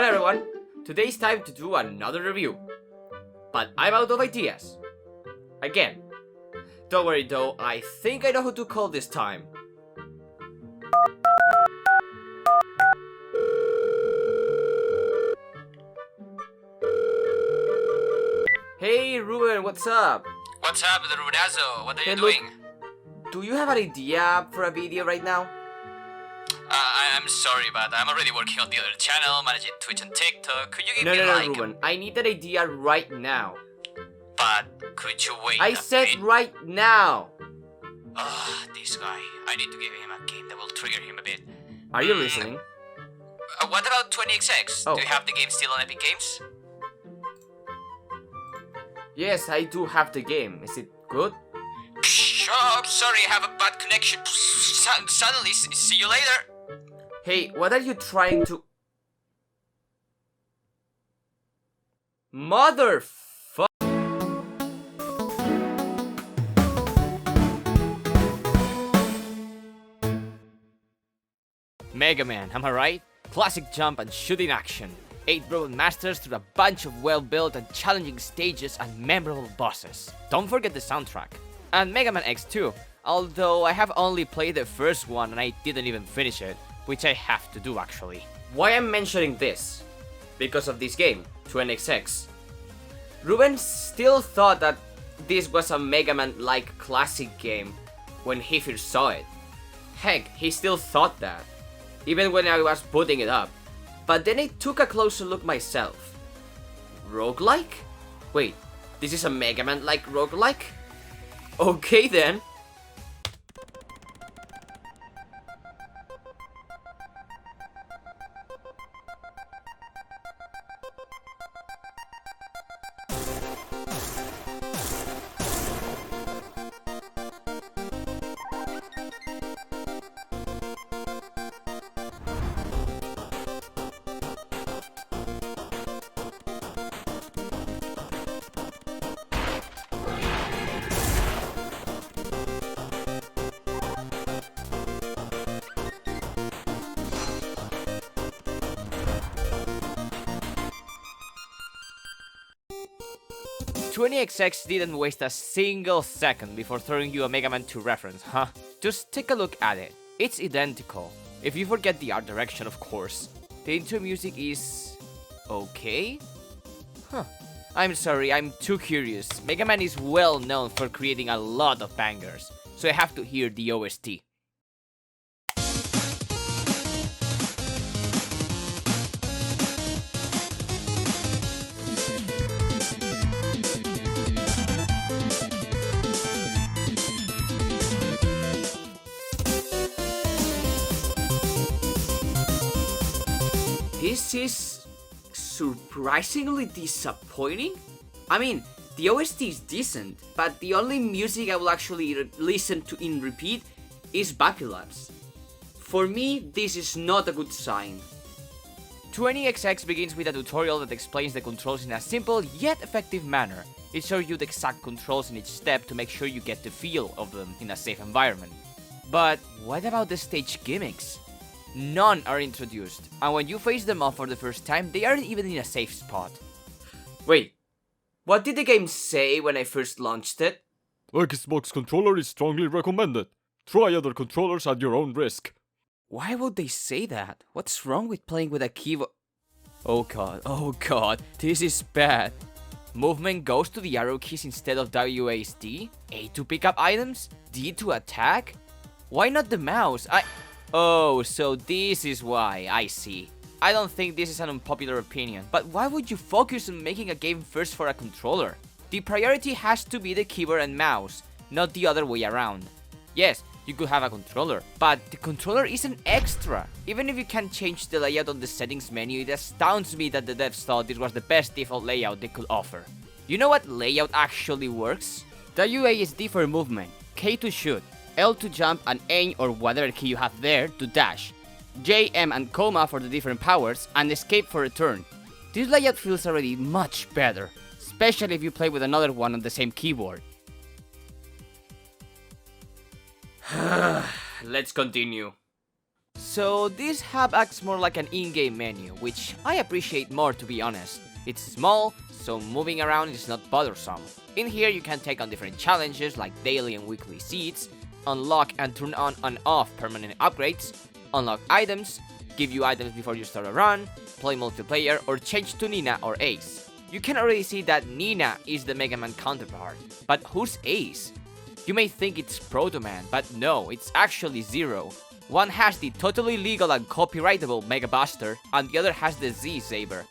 on everyone, today is time to do another review. But I'm out of ideas. Again. Don't worry though, I think I know who to call this time. Hey Ruben, what's up? What's up, TheRubenazo? What are you Hey, doing? Do you have an idea for a video right now? I'm sorry, but I'm already working on the other channel, managing Twitch and TikTok. Could you give me No, Ruben, I need that idea right now. But could you wait I a said bit? right now. This guy. I need to give him a game that will trigger him a bit. Are you listening? What about 20XX? Oh. Do you have the game still on Epic Games? Yes, I do have the game. Is it good? Oh, I'm sorry, I have a bad connection. Suddenly, see you later. Hey, what are you trying to... Motherfuck! Megaman, am I right? Classic jump and shooting action. 8 broken masters through a bunch of well-built and challenging stages and memorable bosses. Don't forget the soundtrack. And Mega Man X too, although I have only played the first one and I didn't even finish it, which I have to do actually. Why I'm mentioning this? Because of this game, 20XX. Ruben still thought that this was a Mega Man-like classic game when he first saw it. Heck, he still thought that, even when I was putting it up. But then I took a closer look myself. Roguelike? Wait, this is a Mega Man-like roguelike? Okay then. XX didn't waste a single second before throwing you a Mega Man 2 reference, huh? Just take a look at it. It's identical. If you forget the art direction, of course. The intro music is... okay? Huh. I'm sorry, I'm too curious. Mega Man is well known for creating a lot of bangers, so I have to hear the OST. This is surprisingly disappointing. I mean, the OST is decent, but the only music I will actually listen to in repeat is Baculabs. For me, this is not a good sign. 20XX begins with a tutorial that explains the controls in a simple yet effective manner. It shows you the exact controls in each step to make sure you get the feel of them in a safe environment. But what about the stage gimmicks? None are introduced, and when you face them off for the first time, they aren't even in a safe spot. Wait, what did the game say when I first launched it? Xbox controller is strongly recommended. Try other controllers at your own risk. Why would they say that? What's wrong with playing with a keyboard? Oh god, this is bad. Movement goes to the arrow keys instead of WASD? A to pick up items? D to attack? Why not the mouse? Oh, so this is why, I see. I don't think this is an unpopular opinion, but why would you focus on making a game first for a controller? The priority has to be the keyboard and mouse, not the other way around. Yes, you could have a controller, but the controller is an extra. Even if you can change the layout on the settings menu, it astounds me that the devs thought this was the best default layout they could offer. You know what layout actually works? WASD for movement, K to shoot, L to jump, and aim or whatever key you have there to dash. J, M, and coma for the different powers, and escape for return. This layout feels already much better, especially if you play with another one on the same keyboard. Let's continue. So this hub acts more like an in-game menu, which I appreciate more, to be honest. It's small, so moving around is not bothersome. In here you can take on different challenges like daily and weekly seeds, unlock and turn on and off permanent upgrades, unlock items, give you items before you start a run, play multiplayer, or change to Nina or Ace. You can already see that Nina is the Megaman counterpart, but who's Ace? You may think it's Proto Man, but no, it's actually Zero. One has the totally legal and copyrightable Mega Buster, and the other has the Z Saber.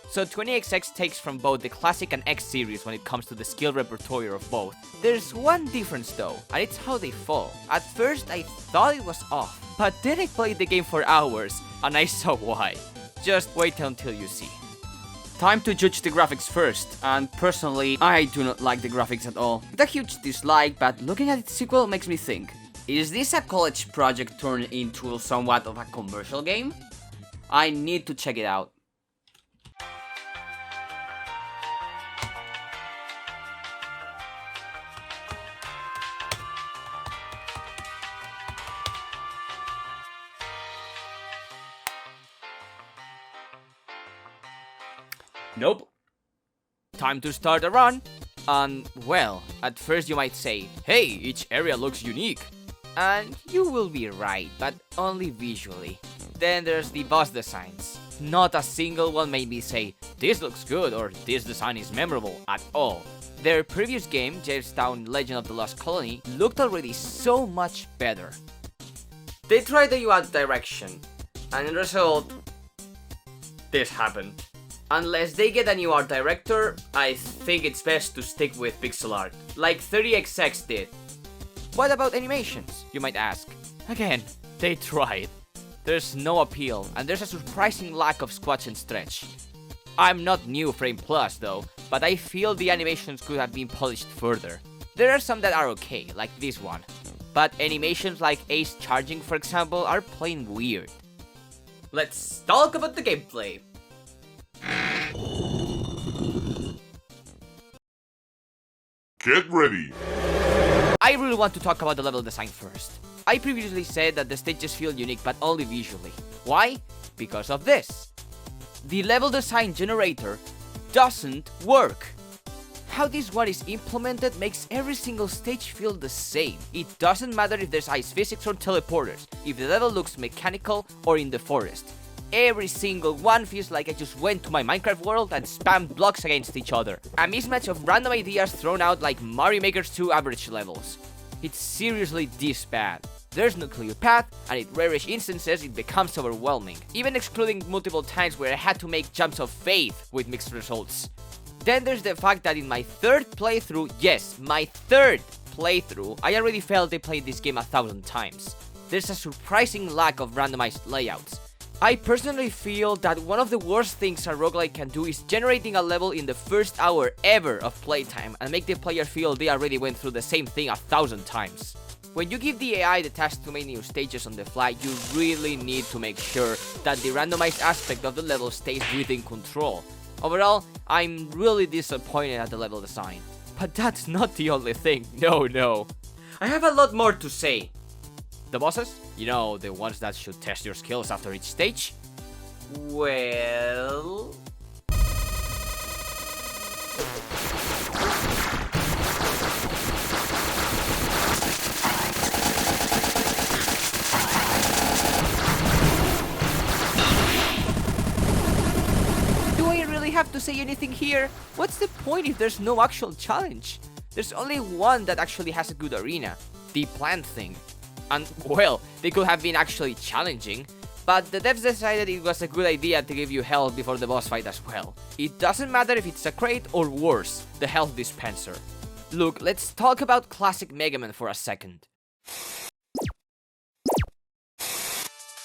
So 20XX takes from both the Classic and X series when it comes to the skill repertoire of both. There's one difference though, and it's how they fall. At first I thought it was off, but then I played the game for hours, and I saw why. Just wait until you see. Time to judge the graphics first, and personally, I do not like the graphics at all. It's a huge dislike, but looking at its sequel makes me think. Is this a college project turned into somewhat of a commercial game? I need to check it out. Nope. Time to start a run. And well, at first you might say, hey, each area looks unique. And you will be right, but only visually. Then there's the boss designs. Not a single one made me say, this looks good or this design is memorable at all. Their previous game, Jamestown Legend of the Lost Colony, looked already so much better. They tried the UI direction, and in the result, this happened. Unless they get a new art director, I think it's best to stick with pixel art, like 30XX did. What about animations, you might ask? Again, they tried. There's no appeal, and there's a surprising lack of squash and stretch. I'm not new Frame Plus though, but I feel the animations could have been polished further. There are some that are okay, like this one. But animations like Ace charging, for example, are plain weird. Let's talk about the gameplay. Get ready! I really want to talk about the level design first. I previously said that the stages feel unique but only visually. Why? Because of this. The level design generator doesn't work. How this one is implemented makes every single stage feel the same. It doesn't matter if there's ice physics or teleporters, if the level looks mechanical or in the forest. Every single one feels like I just went to my Minecraft world and spammed blocks against each other. A mismatch of random ideas thrown out like Mario Maker's 2 average levels. It's seriously this bad. There's no clear path, and in rarish instances it becomes overwhelming, even excluding multiple times where I had to make jumps of faith with mixed results. Then there's the fact that in my third playthrough, yes, my third playthrough, I already felt I played this game 1,000 times. There's a surprising lack of randomized layouts. I personally feel that one of the worst things a roguelike can do is generating a level in the first hour ever of playtime and make the player feel they already went through the same thing 1,000 times. When you give the AI the task to make new stages on the fly, you really need to make sure that the randomized aspect of the level stays within control. Overall, I'm really disappointed at the level design. But that's not the only thing, no. I have a lot more to say. The bosses? You know, the ones that should test your skills after each stage? Well... Do I really have to say anything here? What's the point if there's no actual challenge? There's only one that actually has a good arena. The plant thing. And, well, they could have been actually challenging, but the devs decided it was a good idea to give you health before the boss fight as well. It doesn't matter if it's a crate or worse, the health dispenser. Look, let's talk about classic Megaman for a second.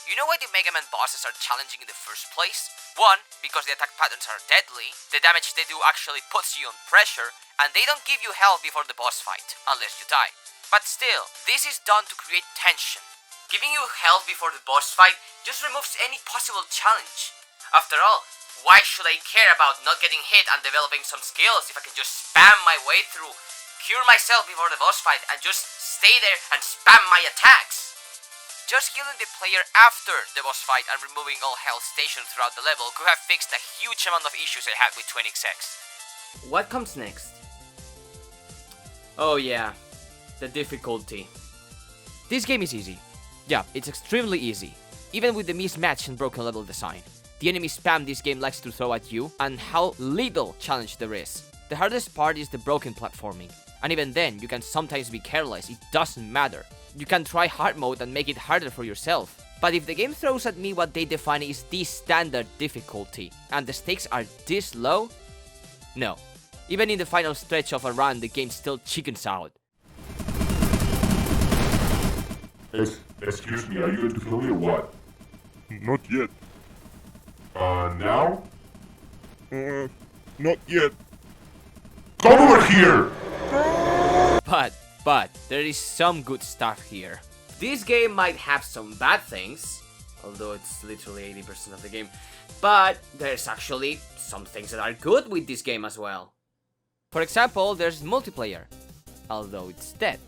You know why the Megaman bosses are challenging in the first place? One, because the attack patterns are deadly, the damage they do actually puts you on pressure, and they don't give you health before the boss fight, unless you die. But still, this is done to create tension. Giving you health before the boss fight just removes any possible challenge. After all, why should I care about not getting hit and developing some skills if I can just spam my way through, cure myself before the boss fight, and just stay there and spam my attacks? Just healing the player after the boss fight and removing all health stations throughout the level could have fixed a huge amount of issues I had with 20XX. What comes next? Oh yeah, the difficulty. This game is easy. Yeah, it's extremely easy, even with the mismatched and broken level design. The enemy spam this game likes to throw at you, and how little challenge there is. The hardest part is the broken platforming, and even then, you can sometimes be careless, it doesn't matter. You can try hard mode and make it harder for yourself. But if the game throws at me what they define is the standard difficulty, and the stakes are this low, no. Even in the final stretch of a run, the game still chickens out. Excuse me, are you going to kill me or what? Not yet. Now? Not yet. Come over here! But, there is some good stuff here. This game might have some bad things, although it's literally 80% of the game, but there's actually some things that are good with this game as well. For example, there's multiplayer, although it's dead.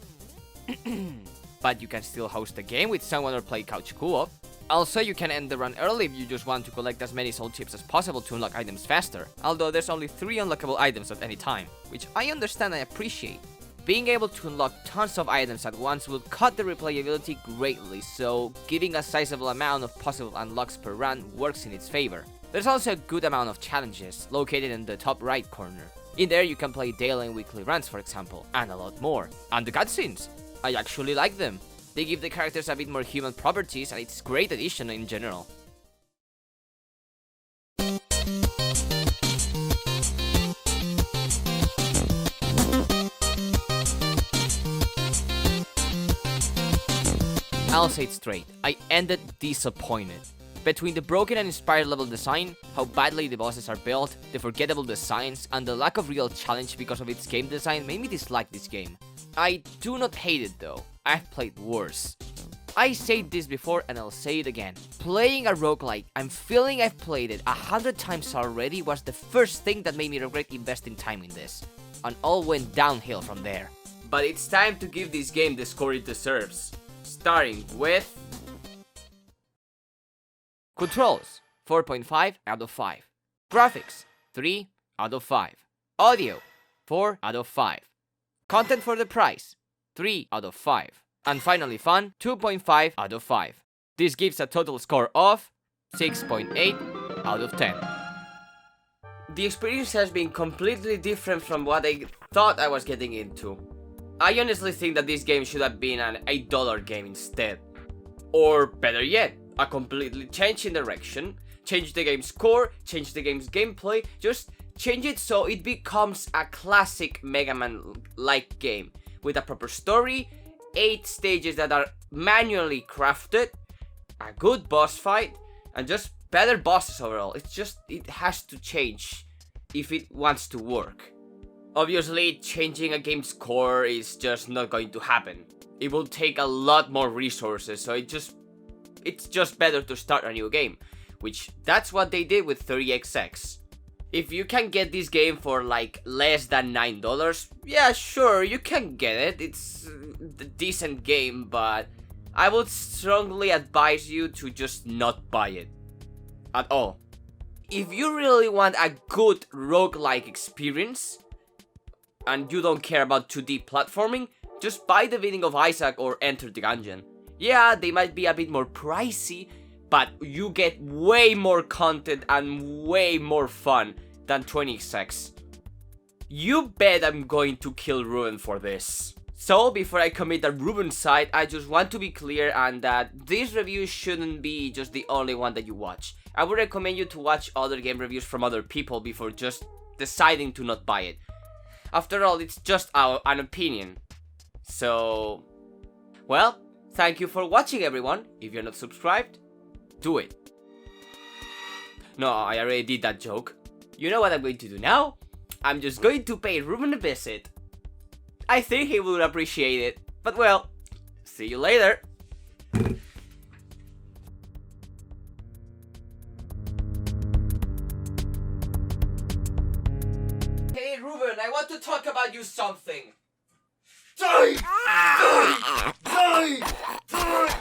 But you can still host a game with someone or play couch co-op. Also, you can end the run early if you just want to collect as many soul chips as possible to unlock items faster, although there's only 3 unlockable items at any time, which I understand and appreciate. Being able to unlock tons of items at once will cut the replayability greatly, so giving a sizable amount of possible unlocks per run works in its favor. There's also a good amount of challenges, located in the top right corner. In there you can play daily and weekly runs, for example, and a lot more. And the cutscenes! I actually like them. They give the characters a bit more human properties, and it's a great addition in general. I'll say it straight, I ended disappointed. Between the broken and inspired level design, how badly the bosses are built, the forgettable designs, and the lack of real challenge because of its game design made me dislike this game. I do not hate it though, I've played worse. I said this before and I'll say it again. Playing a roguelike, I'm feeling I've played it 100 times already was the first thing that made me regret investing time in this. And all went downhill from there. But it's time to give this game the score it deserves. Starting with... Controls, 4.5 out of 5. Graphics, 3 out of 5. Audio, 4 out of 5. Content for the price, 3 out of 5. And finally fun, 2.5 out of 5. This gives a total score of 6.8 out of 10. The experience has been completely different from what I thought I was getting into. I honestly think that this game should have been an $8 game instead. Or better yet, a completely change in direction, change the game's core, change the game's gameplay, just change it so it becomes a classic Megaman-like game, with a proper story, 8 stages that are manually crafted, a good boss fight, and just better bosses overall. It has to change if it wants to work. Obviously, changing a game's core is just not going to happen. It will take a lot more resources, so it's just better to start a new game, which that's what they did with 30XX. If you can get this game for like less than $9, yeah, sure, you can get it. It's a decent game, but I would strongly advise you to just not buy it at all. If you really want a good roguelike experience and you don't care about 2D platforming, just buy The Binding of Isaac or Enter the Gungeon. Yeah, they might be a bit more pricey, but you get way more content and way more fun than 20XX. You bet I'm going to kill Ruben for this. So, before I commit a Ruben side, I just want to be clear and that this review shouldn't be just the only one that you watch. I would recommend you to watch other game reviews from other people before just deciding to not buy it. After all, it's just an opinion. So, well, thank you for watching, everyone. If you're not subscribed, do it. No, I already did that joke. You know what I'm going to do now? I'm just going to pay Ruben a visit. I think he would appreciate it. But well, see you later. Hey Ruben, I want to talk about you something. Die! Die! Die! Die!